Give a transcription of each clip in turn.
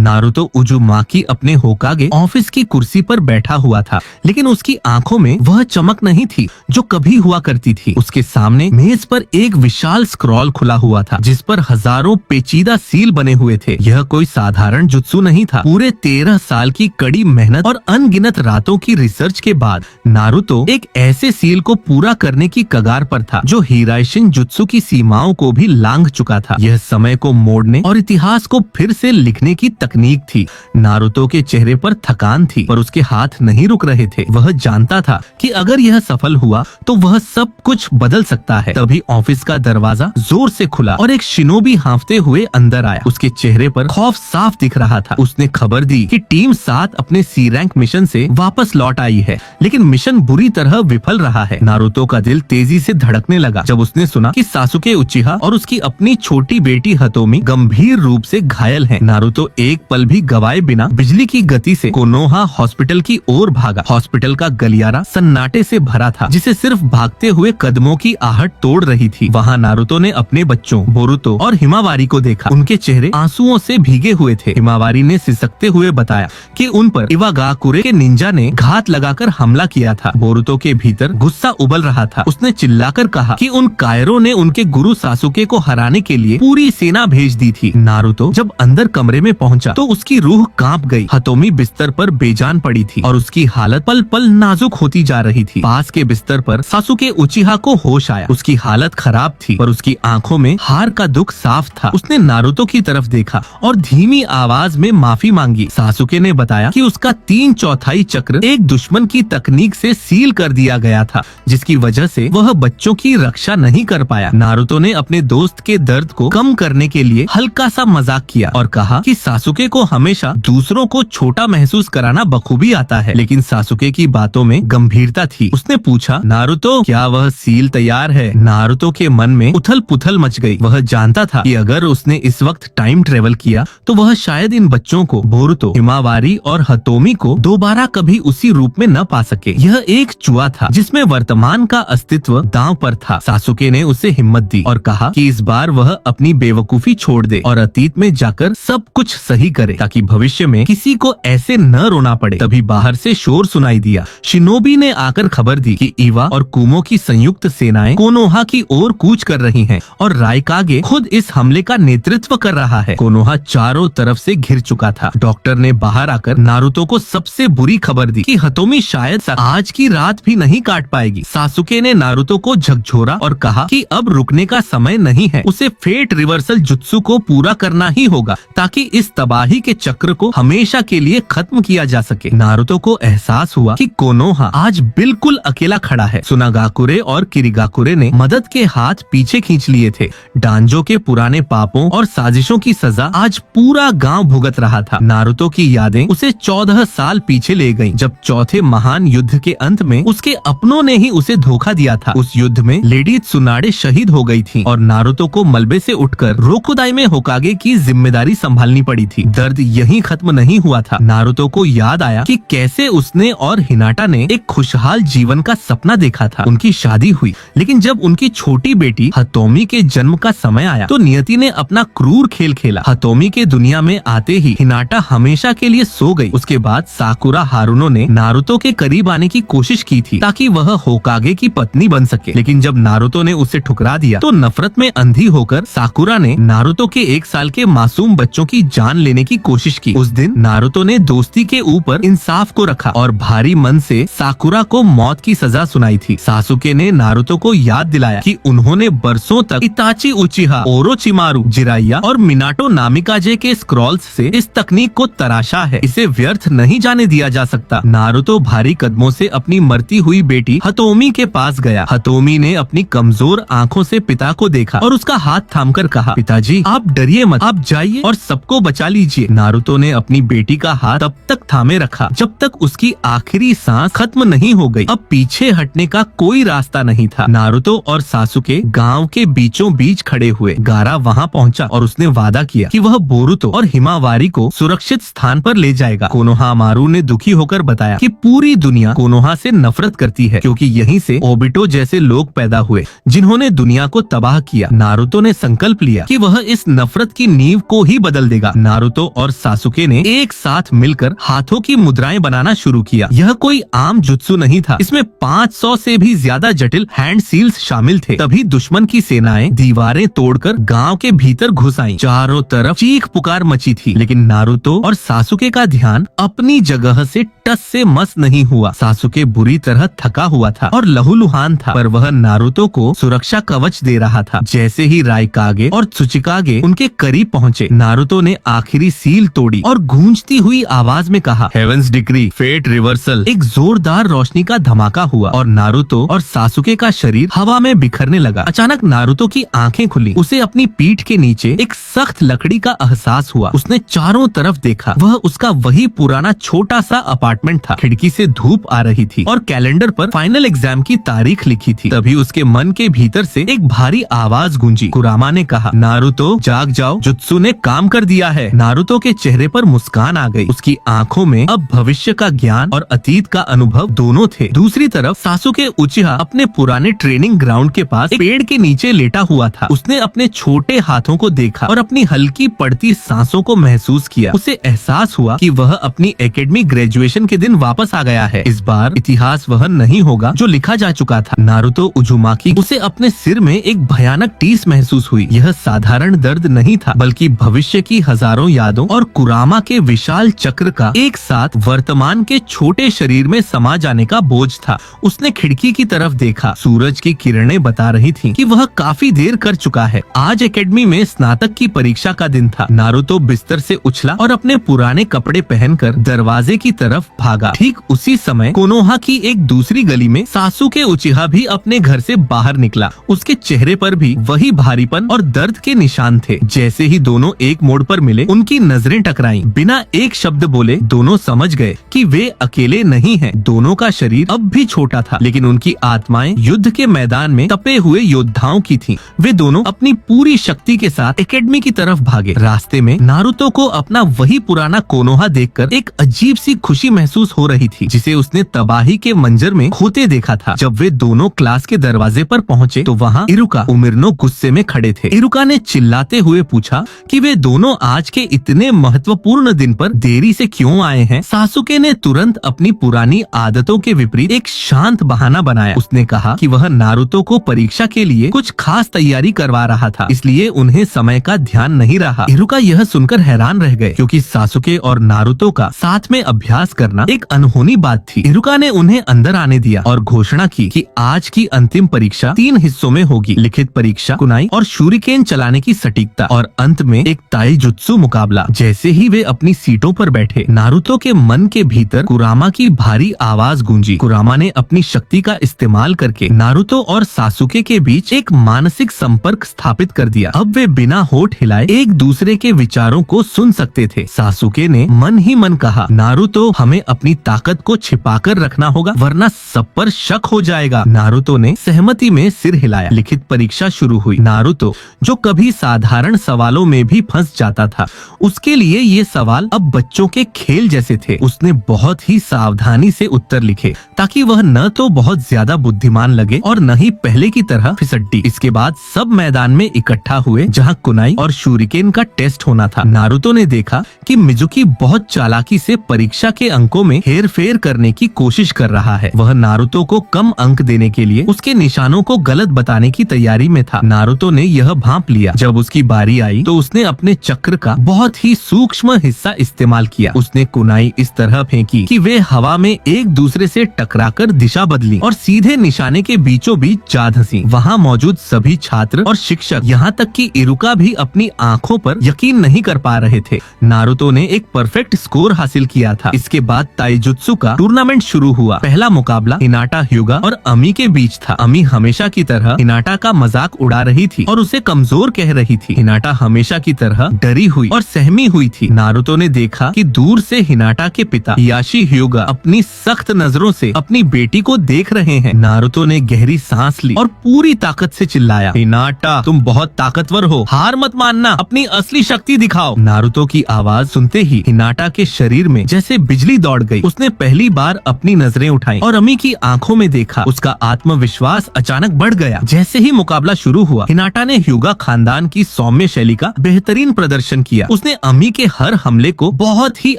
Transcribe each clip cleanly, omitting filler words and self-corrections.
Naruto उजुमाकी अपने होकागे office की कुर्सी पर बैठा हुआ था, लेकिन उसकी आंखों में वह चमक नहीं थी जो कभी हुआ करती थी। उसके सामने मेज पर एक विशाल स्क्रॉल खुला हुआ था जिस पर हजारों पेचीदा सील बने हुए थे। यह कोई साधारण जुत्सु नहीं था। पूरे 13 साल की कड़ी मेहनत और अनगिनत रातों की रिसर्च के बाद नारुतो एक ऐसे सील को पूरा करने की कगार पर था जो हिराशिन जुत्सु की सीमाओं को भी लांघ चुका था। यह समय को मोड़ने और इतिहास को फिर से लिखने की तकनीक थी। नारुतो के चेहरे पर थकान थी पर उसके हाथ नहीं रुक रहे थे। वह जानता था कि अगर यह सफल हुआ तो वह सब कुछ बदल सकता है। तभी ऑफिस का दरवाजा जोर से खुला और एक शिनोबी हांफते हुए अंदर आया। उसके चेहरे पर खौफ साफ दिख रहा था। उसने खबर दी कि टीम 7 अपने सी रैंक मिशन से वापस लौट आई है, लेकिन मिशन बुरी तरह विफल रहा है। नारुतो का दिल तेजी से धड़कने लगा जब उसने सुना कि सासुके उचिहा और उसकी अपनी छोटी बेटी हतोमी गंभीर रूप से घायल हैं। नारुतो एक पल भी गवाए बिना बिजली की गति से कोनोहा हॉस्पिटल की ओर भागा। हॉस्पिटल का गलियारा सन्नाटे से भरा था जिसे सिर्फ भागते हुए कदमों की आहट तोड़ रही थी। वहाँ नारुतो ने अपने बच्चों बोरुतो और हिमावारी को देखा। उनके चेहरे आंसुओं से भीगे हुए थे। हिमावारी ने सिसकते हुए बताया कि उन पर इवागाकुरे के निंजा ने घात लगाकर हमला किया था। बोरुतो के भीतर गुस्सा उबल रहा था। उसने चिल्लाकर कहा कि उन कायरों ने उनके गुरु सासुके को हराने के लिए पूरी सेना भेज दी थी। नारुतो जब अंदर कमरे में पहुंचा तो उसकी रूह कांप गई। हतोमी बिस्तर पर बेजान पड़ी थी और उसकी हालत पल पल नाजुक होती जा रही थी। पास के बिस्तर पर सासुके उचिहा को होश आया। उसकी हालत खराब थी पर उसकी आंखों में हार का दुख साफ था। उसने नारुतो की तरफ देखा और धीमी आवाज में माफी मांगी। सासुके ने बताया कि उसका 3/4 चक्र एक दुश्मन की तकनीक से सील कर दिया गया था, जिसकी वजह से वह बच्चों की रक्षा नहीं कर पाया। नारुतो ने अपने दोस्त के दर्द को कम करने के लिए हल्का सा मजाक किया और कहा कि सासुके को हमेशा दूसरों को छोटा महसूस कराना बखूबी आता है, लेकिन सासुके की बातों में गंभीरता थी। उसने पूछा, नारुतो क्या वह सील तैयार है? नारुतो के मन में उथल पुथल मच गई। वह जानता था कि अगर उसने इस वक्त टाइम ट्रेवल किया तो वह शायद इन बच्चों को, बोरुतो, हिमावारी और हतोमी को दोबारा कभी उसी रूप में न पा सके। यह एक जुआ था जिसमें वर्तमान का अस्तित्व दांव पर था। सासुके ने उसे हिम्मत दी और कहा कि इस बार वह अपनी बेवकूफी छोड़ दे और अतीत में जाकर सब कुछ सही करे ताकि भविष्य में किसी को ऐसे न रोना पड़े। तभी बाहर से शोर सुनाई दिया। शिनोबी ने आकर खबर दी कि इवा और कुमो की संयुक्त सेनाएं कोनोहा की ओर कूच कर रही हैं और रायकागे खुद इस हमले का नेतृत्व कर रहा है। कोनोहा चारों तरफ से घिर चुका था। डॉक्टर ने बाहर आकर नारुतो को सबसे बुरी खबर दी कि हतोमी शायद आज की रात भी नहीं काट पाएगी। सासुके ने नारुतो को झकझोरा और कहा कि अब रुकने का समय नहीं है, उसे फेट रिवर्सल जुत्सु को पूरा करना ही होगा ताकि इस तबाही के चक्र को हमेशा के लिए खत्म किया जा सके। नारुतो को एहसास हुआ कि कोनोहा आज बिल्कुल अकेला खड़ा है। सुनागाकुरे और किरिगाकुरे ने मदद के हाथ पीछे खींच लिए थे। डांजो के पुराने पापों और साजिशों की सजा आज पूरा गांव भुगत रहा था। नारुतो की यादें उसे 14 साल पीछे ले गईं, जब चौथे महान युद्ध के अंत में उसके अपनों ने ही उसे धोखा दिया था। उस युद्ध में लेडी त्सुनाडे शहीद हो गई थी और नारुतो को मलबे से उठकर रोकुदाई में होकागे की जिम्मेदारी संभालनी पड़ी थी। दर्द यहीं खत्म नहीं हुआ था। नारुतो को याद आया कि कैसे उसने और हिनाटा ने एक खुशहाल जीवन का सपना देखा था। उनकी शादी हुई, लेकिन जब उनकी छोटी बेटी हतोमी के जन्म का समय आया तो नियति ने अपना क्रूर खेल खेला। हतोमी के दुनिया में आते ही हिनाटा हमेशा के लिए सो गई। उसके बाद साकुरा हारुनो ने नारुतो के करीब आने की कोशिश की थी ताकि वह होकागे की पत्नी बन सके, लेकिन जब नारुतो ने उसे ठुकरा दिया तो नफरत में अंधी होकर साकुरा ने नारुतो के 1 साल के मासूम बच्चों की जान लेने की कोशिश की। उस दिन नारुतो ने दोस्ती के ऊपर इंसाफ को रखा और भारी मन से साकुरा को मौत की सजा सुनाई थी। सासुके ने नारुतो को याद दिलाया कि उन्होंने बरसों तक इताची उचिहा, ओरोचिमारू, जिराइया और मिनाटो नामिकाजे के स्क्रॉल्स से इस तकनीक को तराशा है। इसे व्यर्थ नहीं जाने दिया जा सकता। नारुतो भारी कदमों से अपनी मरती हुई बेटी हतोमी के पास गया। हतोमी ने अपनी कमजोर आंखों से पिता को देखा और उसका हाथ थामकर कहा, पिताजी आप डरिए मत, आप जाइए और सबको बचा लीजिए। नारुतो ने अपनी बेटी का हाथ तब तक थामे रखा जब तक उसकी आखिरी सांस खत्म नहीं हो गई। अब पीछे हटने का कोई रास्ता नहीं था। नारुतो और सासुके गांव के बीचों बीच खड़े हुए। गारा वहां पहुंचा और उसने वादा किया कि वह बोरुतो और हिमावारी को सुरक्षित स्थान पर ले जाएगा। कोनोहामारू ने दुखी होकर बताया कि पूरी दुनिया कोनोहा से नफरत करती है क्योंकि यहीं से ओबिटो जैसे लोग पैदा हुए जिन्होंने दुनिया को तबाह किया। नारुतो ने संकल्प लिया कि वह इस नफरत की नींव को ही बदल देगा। नारुतो नारुतो और सासुके ने एक साथ मिलकर हाथों की मुद्राएं बनाना शुरू किया। यह कोई आम जुत्सु नहीं था, इसमें 500 से भी ज्यादा जटिल हैंड सील्स शामिल थे। तभी दुश्मन की सेनाएं दीवारें तोड़कर गांव के भीतर घुस आईं। चारों तरफ चीख पुकार मची थी, लेकिन नारुतो और सासुके का ध्यान अपनी जगह से टस से मस नहीं हुआ। सासुके बुरी तरह थका हुआ था और लहूलुहान था, पर वह नारुतो को सुरक्षा कवच दे रहा था। जैसे ही राइकागे और त्सुचिकागे उनके करीब पहुंचे, नारुतो ने आखिरी सील तोड़ी और गूंजती हुई आवाज में कहा, हेवंस डिक्री, फेट रिवर्सल। एक जोरदार रोशनी का धमाका हुआ और नारुतो और सासुके का शरीर हवा में बिखरने लगा। अचानक नारुतो की आंखें खुली। उसे अपनी पीठ के नीचे एक सख्त लकड़ी का एहसास हुआ। उसने चारों तरफ देखा। वह उसका वही पुराना छोटा सा अपार्टमेंट था। खिड़की से धूप आ रही थी और कैलेंडर पर फाइनल एग्जाम की तारीख लिखी थी। तभी उसके मन के भीतर से एक भारी आवाज गूंजी। कुरामा ने कहा, नारुतो जाग जाओ, जुत्सु ने काम कर दिया है। नारुतो के चेहरे पर मुस्कान आ गई। उसकी आंखों में अब भविष्य का ज्ञान और अतीत का अनुभव दोनों थे। दूसरी तरफ सासुके उचिहा अपने पुराने ट्रेनिंग ग्राउंड के पास एक पेड़ के नीचे लेटा हुआ था। उसने अपने छोटे हाथों को देखा और अपनी हल्की पड़ती सांसों को महसूस किया। उसे एहसास हुआ कि वह अपनी एकेडमी ग्रेजुएशन के दिन वापस आ गया है। इस बार इतिहास वह नहीं होगा जो लिखा जा चुका था। नारुतो उजुमाकी, उसे अपने सिर में एक भयानक टीस महसूस हुई। यह साधारण दर्द नहीं था, बल्कि भविष्य की हजारों यादों और कुरामा के विशाल चक्र का एक साथ वर्तमान के छोटे शरीर में समा जाने का बोझ था। उसने खिड़की की तरफ देखा। सूरज की किरणें बता रही थीं कि वह काफी देर कर चुका है। आज एकेडमी में स्नातक की परीक्षा का दिन था। नारुतो बिस्तर से उछला और अपने पुराने कपड़े पहनकर दरवाजे की तरफ भागा। ठीक उसी समय कोनोहा की एक दूसरी गली में सासुके उचिहा भी अपने घर से बाहर निकला। उसके चेहरे पर भी वही भारीपन और दर्द के निशान थे। जैसे ही दोनों एक मोड़ पर मिले, उनकी नजरें टकराईं। बिना एक शब्द बोले दोनों समझ गए कि वे अकेले नहीं हैं। दोनों का शरीर अब भी छोटा था, लेकिन उनकी आत्माएं युद्ध के मैदान में तपे हुए योद्धाओं की थीं। वे दोनों अपनी पूरी शक्ति के साथ एकेडमी की तरफ भागे। रास्ते में नारुतो को अपना वही पुराना कोनोहा देखकर एक अजीब सी खुशी महसूस हो रही थी, जिसे उसने तबाही के मंजर में खोते देखा था। जब वे दोनों क्लास के दरवाजे पर पहुंचे तो वहाँ इरुका उमिरनो गुस्से में खड़े थे। इरुका ने चिल्लाते हुए पूछा कि वे दोनों आज के इतने महत्वपूर्ण दिन पर देरी से क्यों आए हैं। सासुके ने तुरंत अपनी पुरानी आदतों के विपरीत एक शांत बहाना बनाया। उसने कहा कि वह नारुतो को परीक्षा के लिए कुछ खास तैयारी करवा रहा था, इसलिए उन्हें समय का ध्यान नहीं रहा। इरुका यह सुनकर हैरान रह गए, क्योंकि सासुके और नारुतो का साथ में अभ्यास करना एक अनहोनी बात थी। इरुका ने उन्हें अंदर आने दिया और घोषणा की कि आज की अंतिम परीक्षा 3 हिस्सों में होगी। लिखित परीक्षा, कुनाई और शूरिकेन चलाने की सटीकता, और अंत में एक ताईजुत्सु मुकाबला। जैसे ही वे अपनी सीटों पर बैठे, नारुतो के मन के भीतर कुरामा की भारी आवाज गूंजी। कुरामा ने अपनी शक्ति का इस्तेमाल करके नारुतो और सासुके के बीच एक मानसिक संपर्क स्थापित कर दिया। अब वे बिना होठ हिलाए एक दूसरे के विचारों को सुन सकते थे। सासुके ने मन ही मन कहा, नारुतो, हमें अपनी ताकत को छिपाकर रखना होगा, वरना सब पर शक हो जाएगा। नारुतो ने सहमति में सिर हिलाया। लिखित परीक्षा शुरू हुई। नारुतो, जो कभी साधारण सवालों में भी फंस जाता था, उसके लिए ये सवाल अब बच्चों के खेल जैसे थे। उसने बहुत ही सावधानी से उत्तर लिखे, ताकि वह न तो बहुत ज्यादा बुद्धिमान लगे और न ही पहले की तरह फिसड्डी। इसके बाद सब मैदान में इकट्ठा हुए, जहाँ कुनाई और शूरिकेन का टेस्ट होना था। नारुतो ने देखा कि मिजुकी बहुत चालाकी से परीक्षा के अंकों में हेर फेर करने की कोशिश कर रहा है। वह नारुतो को कम अंक देने के लिए उसके निशानों को गलत बताने की तैयारी में था। नारुतो ने यह भांप लिया। जब उसकी बारी आई तो उसने अपने चक्र का बहुत ही सूक्ष्म हिस्सा इस्तेमाल किया। उसने कुनाई इस तरह फेंकी कि वे हवा में एक दूसरे से टकराकर दिशा बदली और सीधे निशाने के बीचों बीच जा धंसी। वहाँ मौजूद सभी छात्र और शिक्षक, यहाँ तक कि इरुका भी अपनी आंखों पर यकीन नहीं कर पा रहे थे। नारुतो ने एक परफेक्ट स्कोर हासिल किया था। इसके बाद ताईजुत्सु का टूर्नामेंट शुरू हुआ। पहला मुकाबला हिनाटा ह्यूगा और अमी के बीच था। अमी हमेशा की तरह हिनाटा का मजाक उड़ा रही थी और उसे कमजोर कह रही थी। हिनाटा हमेशा की तरह डरी हुई और सहमी हुई थी। नारुतो ने देखा कि दूर से हिनाटा के पिता हियाशी ह्यूगा अपनी सख्त नजरों से अपनी बेटी को देख रहे हैं। नारुतो ने गहरी सांस ली और पूरी ताकत से चिल्लाया, हिनाटा, तुम बहुत ताकतवर हो, हार मत मानना, अपनी असली शक्ति दिखाओ। नारुतो की आवाज सुनते ही हिनाटा के शरीर में जैसे बिजली दौड़ गई। उसने पहली बार अपनी नजरें उठाई और अमी की आंखों में देखा। उसका आत्मविश्वास अचानक बढ़ गया। जैसे ही मुकाबला शुरू हुआ, हिनाटा ने ह्यूगा खानदान की सौम्य शैली का बेहतरीन प्रदर्शन किया। उसने उसने अमी के हर हमले को बहुत ही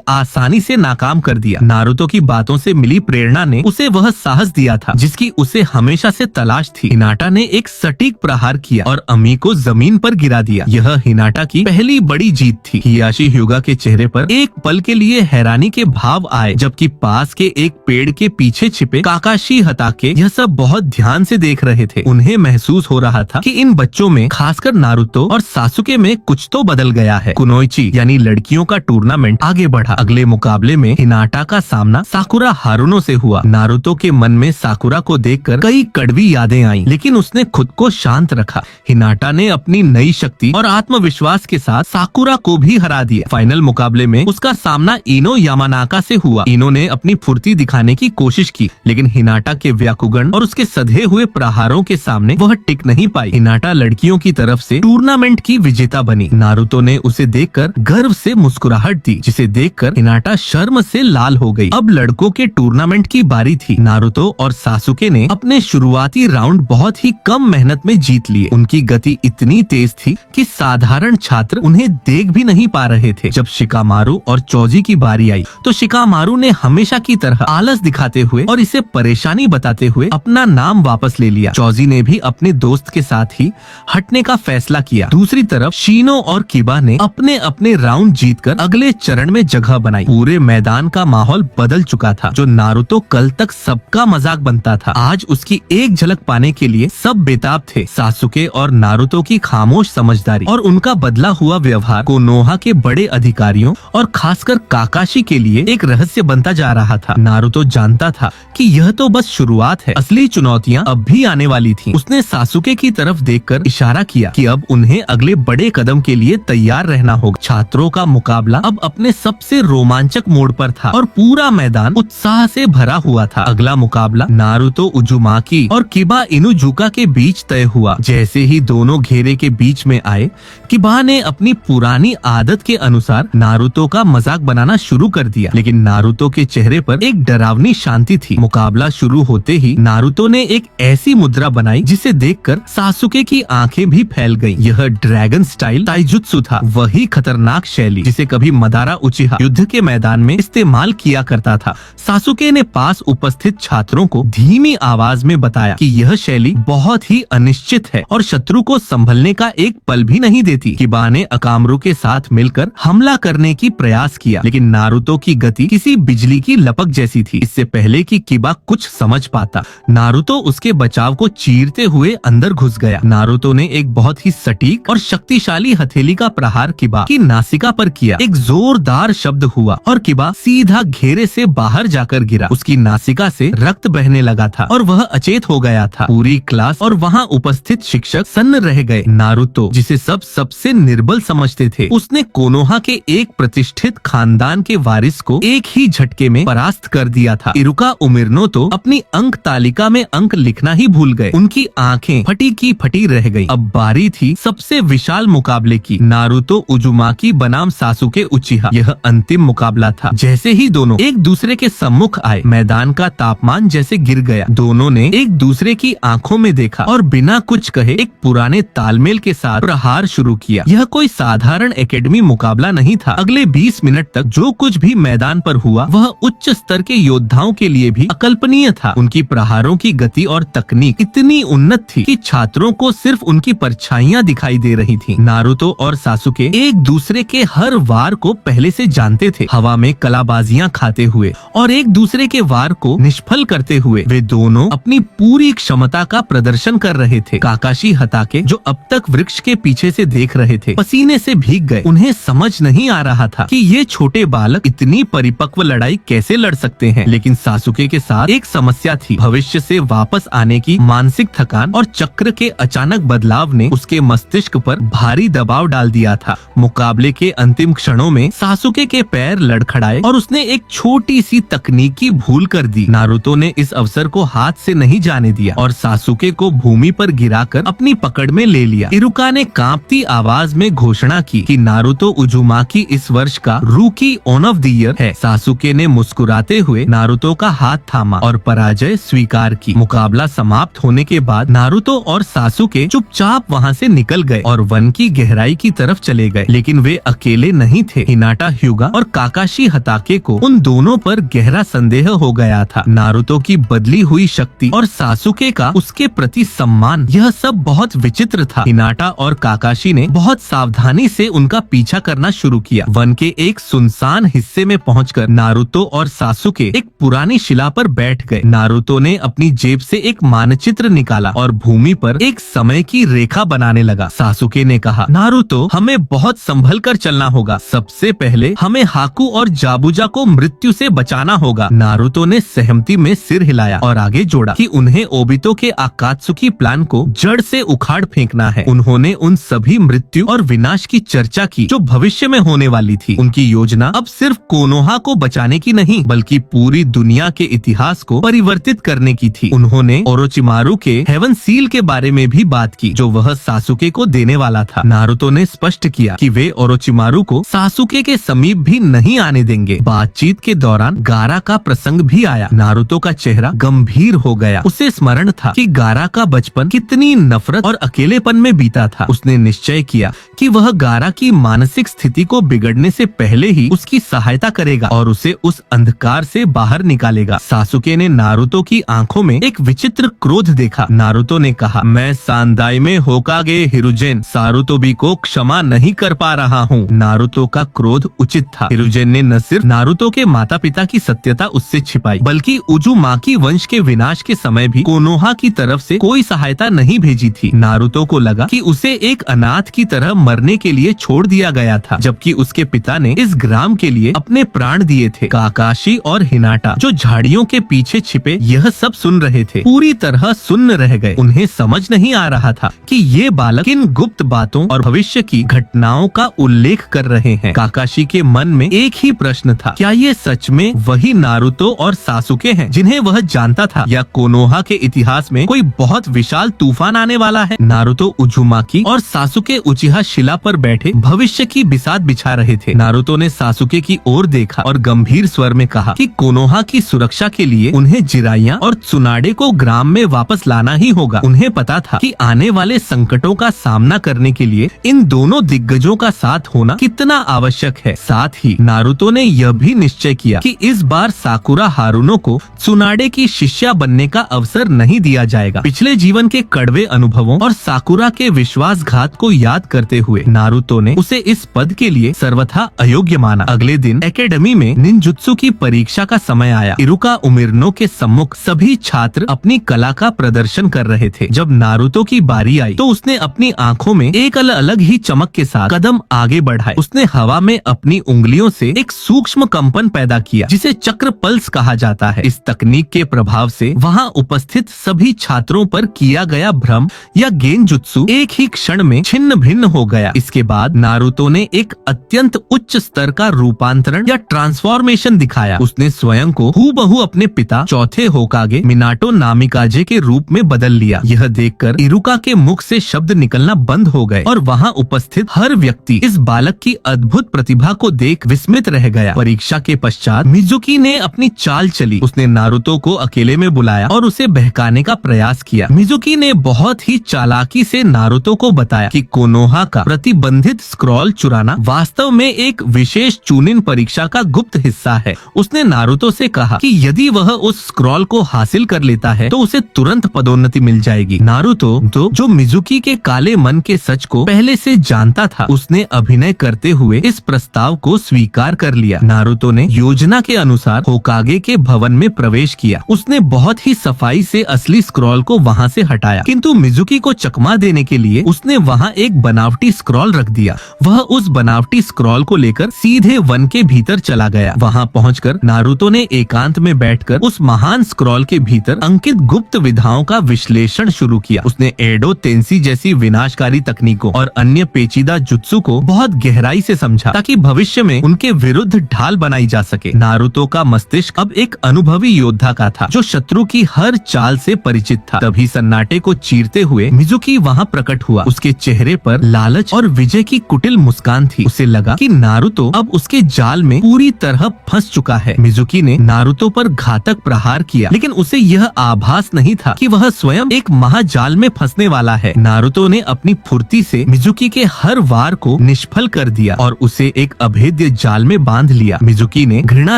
आसानी से नाकाम कर दिया। नारुतो की बातों से मिली प्रेरणा ने उसे वह साहस दिया था जिसकी उसे हमेशा से तलाश थी। हिनाटा ने एक सटीक प्रहार किया और अमी को जमीन पर गिरा दिया। यह हिनाटा की पहली बड़ी जीत थी। हियाशी hyuga के चेहरे पर एक पल के लिए हैरानी के भाव आए, जबकि पास के एक पेड़ के पीछे छिपे काकाशी हताके यह सब बहुत ध्यान से देख रहे थे। उन्हें महसूस हो रहा था कि इन बच्चों में, खासकर नारुतो और सासुके में कुछ तो बदल गया है। कुनोइची यानी लड़कियों का टूर्नामेंट आगे बढ़ा। अगले मुकाबले में हिनाटा का सामना साकुरा हारुनो से हुआ। नारुतो के मन में साकुरा को देखकर कई कड़वी यादें आईं, लेकिन उसने खुद को शांत रखा। हिनाटा ने अपनी नई शक्ति और आत्मविश्वास के साथ साकुरा को भी हरा दिया। फाइनल मुकाबले में उसका सामना इनो यामानाका से हुआ। इनो ने अपनी फुर्ती दिखाने की कोशिश की, लेकिन हिनाटा के व्याकुगण और उसके सधे हुए प्रहारों के सामने वह टिक नहीं पाई। हिनाटा लड़कियों की तरफ से टूर्नामेंट की विजेता बनी। नारुतो ने उसे देखकर गर्व से मुस्कुराहट दी, जिसे देखकर हिनाटा शर्म से लाल हो गई। अब लड़कों के टूर्नामेंट की बारी थी। नारुतो और सासुके ने अपने शुरुआती राउंड बहुत ही कम मेहनत में जीत लिए। उनकी गति इतनी तेज थी कि साधारण छात्र उन्हें देख भी नहीं पा रहे थे। जब शिकामारु और चौजी की बारी आई तो शिकामारु ने हमेशा की तरह आलस दिखाते हुए और इसे परेशानी बताते हुए अपना नाम वापस ले लिया। चौजी ने भी अपने दोस्त के साथ ही हटने का फैसला किया। दूसरी तरफ शीनो और किबा ने अपने अपने राउंड जीतकर अगले चरण में जगह बनाई। पूरे मैदान का माहौल बदल चुका था। जो नारुतो कल तक सबका मजाक बनता था, आज उसकी एक झलक पाने के लिए सब बेताब थे। सासुके और नारुतो की खामोश समझदारी और उनका बदला हुआ व्यवहार कोनोहा के बड़े अधिकारियों और खासकर काकाशी के लिए एक रहस्य बनता जा रहा था। नारुतो जानता था कि यह तो बस शुरुआत है, असली चुनौतियां अब भी आने वाली थीं। उसने सासुके की तरफ देखकर इशारा किया कि अब उन्हें अगले बड़े कदम के लिए तैयार रहना होगा। छात्रों का मुकाबला अब अपने सबसे रोमांचक मोड़ पर था और पूरा मैदान उत्साह से भरा हुआ था। अगला मुकाबला नारुतो उजुमाकी और किबा इनुजुका के बीच तय हुआ। जैसे ही दोनों घेरे के बीच में आए, किबा ने अपनी पुरानी आदत के अनुसार नारुतो का मजाक बनाना शुरू कर दिया, लेकिन नारुतो के चेहरे पर एक डरावनी शांति थी। मुकाबला शुरू होते ही नारुतो ने एक ऐसी मुद्रा बनाई जिसे देखकर सासुके की आंखें भी फैल गईं। यह ड्रैगन स्टाइल ताइजुत्सु था, वही खतरनाक शैली जिसे कभी मदारा उचिहा युद्ध के मैदान में इस्तेमाल किया करता था। सासुके ने पास उपस्थित छात्रों को धीमी आवाज में बताया कि यह शैली बहुत ही अनिश्चित है और शत्रु को संभलने का एक पल भी नहीं देती। किबा ने अकामरू के साथ मिलकर हमला करने की प्रयास किया, लेकिन नारुतो की गति किसी बिजली की लपक जैसी थी। इससे पहले कि किबा कुछ समझ पाता, नारुतो उसके बचाव को चीरते हुए अंदर घुस गया। नारुतो ने एक बहुत ही सटीक और शक्तिशाली हथेली का प्रहार किबा की नासिका पर किया। एक जोरदार शब्द हुआ और किबा सीधा घेरे से बाहर जाकर गिरा। उसकी नासिका से रक्त बहने लगा था और वह अचेत हो गया था। पूरी क्लास और वहाँ उपस्थित शिक्षक सन्न रह गए। नारुतो, जिसे सब सबसे निर्बल समझते थे, उसने कोनोहा के एक प्रतिष्ठित खानदान के वारिस को एक ही झटके में परास्त कर दिया था। इरुका उमिरनो तो अपनी अंक तालिका में अंक लिखना ही भूल गए। उनकी आंखें फटी की फटी रह गईं। अब बारी थी सबसे विशाल मुकाबले की, नारुतो उजुमाकी बनाम सासुके उचिहा। यह अंतिम मुकाबला था। जैसे ही दोनों एक दूसरे के सम्मुख आए, मैदान का तापमान जैसे गिर गया। दोनों ने एक दूसरे की आंखों में देखा और बिना कुछ कहे एक पुराने तालमेल के साथ प्रहार शुरू किया। यह कोई साधारण एकेडमी मुकाबला नहीं था। अगले 20 मिनट तक जो कुछ भी मैदान पर हुआ वह उच्च स्तर के योद्धाओं के लिए भी अकल्पनीय था। उनकी प्रहारों की गति और तकनीक इतनी उन्नत थी कि छात्रों को सिर्फ उनकी परछाइयां दिखाई दे रही थीं। नारुतो और सासुके एक दूसरे के हर वार को पहले से जानते थे। हवा में कलाबाजियां खाते हुए और एक दूसरे के वार को निष्फल करते हुए वे दोनों अपनी पूरी क्षमता का प्रदर्शन कर रहे थे। काकाशी हताके, जो अब तक वृक्ष के पीछे से देख रहे थे, पसीने से भीग गए। उन्हें समझ नहीं आ रहा था कि ये छोटे बालक इतनी परिपक्व लड़ाई कैसे लड़ सकते हैं। लेकिन सासुके के साथ एक समस्या थी। भविष्य से वापस आने की मानसिक थकान और चक्र के अचानक बदलाव ने उसके मस्तिष्क पर भारी दबाव डाल दिया था। मुकाबले के अंतिम क्षणों में सासुके के पैर लड़खड़ाए और उसने एक छोटी सी तकनीकी भूल कर दी। नारुतो ने इस अवसर को हाथ से नहीं जाने दिया और सासुके को भूमि पर गिराकर अपनी पकड़ में ले लिया। इरुका ने कांपती आवाज में घोषणा की कि नारुतो उजुमाकी इस वर्ष का रूकी ऑन ऑफ द ईयर है। सासुके ने मुस्कुराते हुए नारुतो का हाथ थामा और पराजय स्वीकार की। मुकाबला समाप्त होने के बाद नारुतो और सासुके चुपचाप वहाँ से निकल गए और वन की गहराई की तरफ चले गए। लेकिन लेकिन वे अकेले नहीं थे। हिनाटा ह्यूगा और काकाशी हताके को उन दोनों पर गहरा संदेह हो गया था। नारुतो की बदली हुई शक्ति और सासुके का उसके प्रति सम्मान, यह सब बहुत विचित्र था। हिनाटा और काकाशी ने बहुत सावधानी से उनका पीछा करना शुरू किया। वन के एक सुनसान हिस्से में पहुंचकर नारुतो और सासुके एक पुरानी शिला पर बैठ गए। नारुतो ने अपनी जेब से एक मानचित्र निकाला और भूमि पर एक समय की रेखा बनाने लगा। सासुके ने कहा, नारुतो, हमें बहुत संभल कर चलना होगा। सबसे पहले हमें हाकू और जाबुजा को मृत्यु से बचाना होगा। नारुतो ने सहमति में सिर हिलाया और आगे जोड़ा कि उन्हें ओबितो के आकात्सुकी प्लान को जड़ से उखाड़ फेंकना है। उन्होंने उन सभी मृत्यु और विनाश की चर्चा की जो भविष्य में होने वाली थी। उनकी योजना अब सिर्फ कोनोहा को बचाने की नहीं, बल्कि पूरी दुनिया के इतिहास को परिवर्तित करने की थी। उन्होंने ओरोचिमारू के हेवन सील के बारे में भी बात की जो वह सासुके को देने वाला था। नारुतो ने स्पष्ट किया कि वे ओरोचिमारू को सासुके के समीप भी नहीं आने देंगे। बातचीत के दौरान गारा का प्रसंग भी आया। नारुतो का चेहरा गंभीर हो गया। उसे स्मरण था कि गारा का बचपन कितनी नफरत और अकेलेपन में बीता था। उसने निश्चय किया कि वह गारा की मानसिक स्थिति को बिगड़ने से पहले ही उसकी सहायता करेगा और उसे उस अंधकार से बाहर निकालेगा। सासुके ने नारुतो की आंखों में एक विचित्र क्रोध देखा। नारुतो ने कहा, मैं सांदाई में होकागे हिरुजेन सारुतोबी को क्षमा नहीं कर पा रहा हूँ। नारुतो का क्रोध उचित था। हिरुजेन ने न सिर्फ नारुतो के माता पिता की सत्यता उससे छिपाई, बल्कि उजुमाकी वंश के विनाश के समय भी कोनोहा की तरफ से कोई सहायता नहीं भेजी थी। नारुतो को लगा कि उसे एक अनाथ की तरह मरने के लिए छोड़ दिया गया था, जबकि उसके पिता ने इस ग्राम के लिए अपने प्राण दिए थे। काकाशी और हिनाटा जो झाड़ियों के पीछे छिपे यह सब सुन रहे थे, पूरी तरह सुन्न रह गए। उन्हें समझ नहीं आ रहा था कि ये बालक किन गुप्त बातों और भविष्य की घटनाओं का उल्लेख कर रहे हैं। काकाशी के मन में एक ही प्रश्न था, क्या ये सच में वही नारुतो और सासुके हैं जिन्हें वह जानता था, या कोनोहा के इतिहास में कोई बहुत विशाल तूफान आने वाला है। नारुतो उजुमाकी और सासुके उचिहा शिला पर बैठे भविष्य की बिसात बिछा रहे थे। नारुतो ने सासुके की ओर देखा और गंभीर स्वर में कहा कि कोनोहा की सुरक्षा के लिए उन्हें जिराइया और त्सुनाडे को ग्राम में वापस लाना ही होगा। उन्हें पता था कि आने वाले संकटों का सामना करने के लिए इन दोनों दिग्गजों का साथ होना कितना आवश्यक है। साथ ही नारुतो ने यह भी निश्चय किया कि इस बार साकुरा हारुनो को त्सुनाडे की शिष्या बनने का अवसर नहीं दिया जाएगा। पिछले जीवन के कड़वे अनुभवों और साकुरा के विश्वासघात को याद करते हुए नारुतो ने उसे इस पद के लिए सर्वथा अयोग्य माना। अगले दिन एकेडमी में निंजुत्सु की परीक्षा का समय आया। इरुका उमिरनो के सम्मुख सभी छात्र अपनी कला का प्रदर्शन कर रहे थे। जब नारुतो की बारी आई तो उसने अपनी आंखों में एक अलग ही चमक के साथ कदम आगे बढ़ाए। उसने हवा में अपनी उंगलियों से एक सूक्ष्म कंपन पैदा किया जिसे चक्र पल्स कहा जाता है। इस तकनीक के प्रभाव से वहाँ उपस्थित सभी छात्रों पर किया गया भ्रम या गेंजुत्सु एक ही क्षण में छिन्न भिन्न हो गया। इसके बाद नारुतो ने एक अत्यंत उच्च स्तर का रूपांतरण या ट्रांसफॉर्मेशन दिखाया। उसने स्वयं को हूबहू अपने पिता चौथे होकागे मिनाटो नामिकाजे के रूप में बदल लिया। यह देखकर इरुका के मुख से शब्द निकलना बंद हो गए और वहाँ उपस्थित हर व्यक्ति इस बालक की अद्भुत प्रतिभा को देख विस्मित रह गया। परीक्षा के पश्चात मिजुकी ने अपनी चाल चली। उसने नारुतो को अकेले में बुलाया और उसे बहकाने का प्रयास किया। मिजुकी ने बहुत ही चालाकी से नारुतो को बताया कि कोनोहा का प्रतिबंधित स्क्रॉल चुराना वास्तव में एक विशेष चुनिन परीक्षा का गुप्त हिस्सा है। उसने नारुतो से कहा कि यदि वह उस स्क्रॉल को हासिल कर लेता है तो उसे तुरंत पदोन्नति मिल जाएगी। नारुतो जो मिजुकी के काले मन के सच को पहले से जानता था, उसने अभिनय करते हुए इस प्रस्ताव को स्वीकार कर लिया। नारुतो ने योजना के अनुसार होकागे के भवन में प्रवेश किया। उसने बहुत ही सफाई से असली स्क्रॉल को वहाँ से हटाया, किंतु मिजुकी को चकमा देने के लिए उसने वहाँ एक बनावटी स्क्रॉल रख दिया। वह उस बनावटी स्क्रॉल को लेकर सीधे वन के भीतर चला गया। वहाँ पहुंचकर नारुतो ने एकांत में बैठकर उस महान स्क्रॉल के भीतर अंकित गुप्त विधाओं का विश्लेषण शुरू किया। उसने एडो तेंसी जैसी विनाशकारी तकनीकों और अन्य पेचीदा जुत्सु को बहुत गहराई से समझा ताकि भविष्य में उनके विरुद्ध ढाल बनाई जा सके। नारुतो का मस्तिष्क अब एक अनुभवी योद्धा का था जो शत्रु की हर चाल से परिचित था। तभी सन्नाटे को चीरते हुए मिजुकी वहाँ प्रकट हुआ। उसके चेहरे पर लालच और विजय की कुटिल मुस्कान थी। उसे लगा कि नारुतो अब उसके जाल में पूरी तरह फंस चुका है। मिजुकी ने नारुतो पर घातक प्रहार किया, लेकिन उसे यह आभास नहीं था कि वह स्वयं एक महाजाल में फंसने वाला है। नारुतो ने अपनी फुर्ती से मिजुकी के हर वार को निष्फल कर दिया और उसे एक अभेद्य जाल में बांध लिया। मिजुकी ने घृणा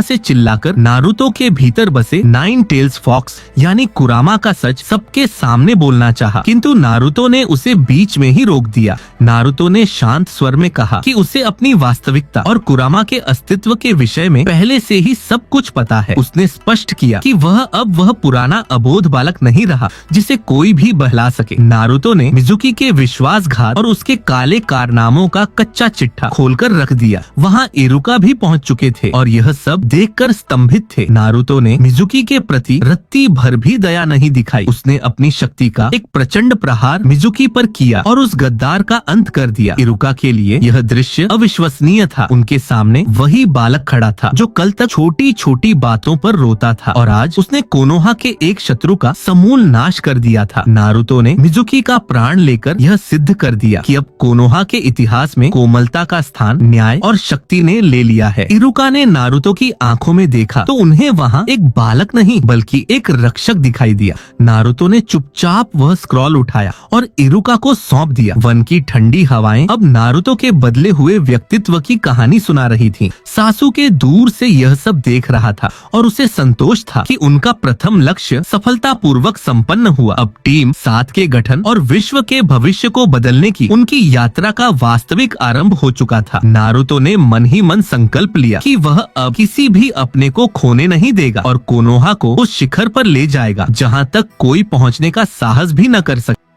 से चिल्लाकर नारुतो के भीतर बसे 9 टेल्स फॉक्स यानी कुरामा का सच सबके सामने बोलना चाहा, किंतु नारुतो ने उसे बीच में ही रोक दिया। नारुतो ने शांत स्वर में कहा कि उसे अपनी वास्तविकता और कुरामा के अस्तित्व के विषय में पहले से ही सब कुछ पता है। उसने स्पष्ट किया कि वह पुराना अबोध बालक नहीं रहा जिसे कोई भी बहला सके। नारुतो ने मिजुकी के विश्वासघात और उसके काले कारनामों का कच्चा चिट्ठा खोलकर रख दिया। वहाँ इरुका भी पहुँच चुके थे और यह सब देखकर स्तंभित थे। नारुतो ने मिजुकी के प्रति रत्ती भर भी दया नहीं दिखाई। उसने अपनी शक्ति का एक प्रचंड प्रहार मिजुकी पर किया और उस गद्दार का अंत कर दिया। इरुका के लिए यह दृश्य अविश्वसनीय था। उनके सामने वही बालक खड़ा था जो कल तक छोटी छोटी बातों पर रोता था और आज उसने कोनोहा के एक शत्रु का समूल नाश कर दिया था। नारुतो ने मिजुकी का प्राण लेकर यह सिद्ध कर दिया कि अब कोनोहा के इतिहास में कोमलता का स्थान न्याय और शक्ति ने ले लिया है। इरुका ने नारुतो की आंखों में देखा तो उन्हें वहाँ एक बालक नहीं बल्कि एक रक्षक दिखाई दिया। नारुतो ने चुपचाप वह स्क्रॉल उठाया और इरुका को सौंप दिया। वन की ठंडी हवाएं अब नारुतो के बदले हुए व्यक्तित्व की कहानी सुना रही थी। सासुके दूर से यह सब देख रहा था और उसे संतोष था कि उनका प्रथम लक्ष्य सफलतापूर्वक संपन्न हुआ। अब टीम 7 के गठन और विश्व के भविष्य को बदलने की उनकी यात्रा का वास्तविक आरंभ हो चुका था। नारुतो ने मन ही मन संकल्प लिया कि वह अब किसी भी अपने को खोने नहीं देगा और कोनोहा को उस शिखर पर ले जाएगा जहाँ तक कोई पहुँचने का साहस भी न कर सके।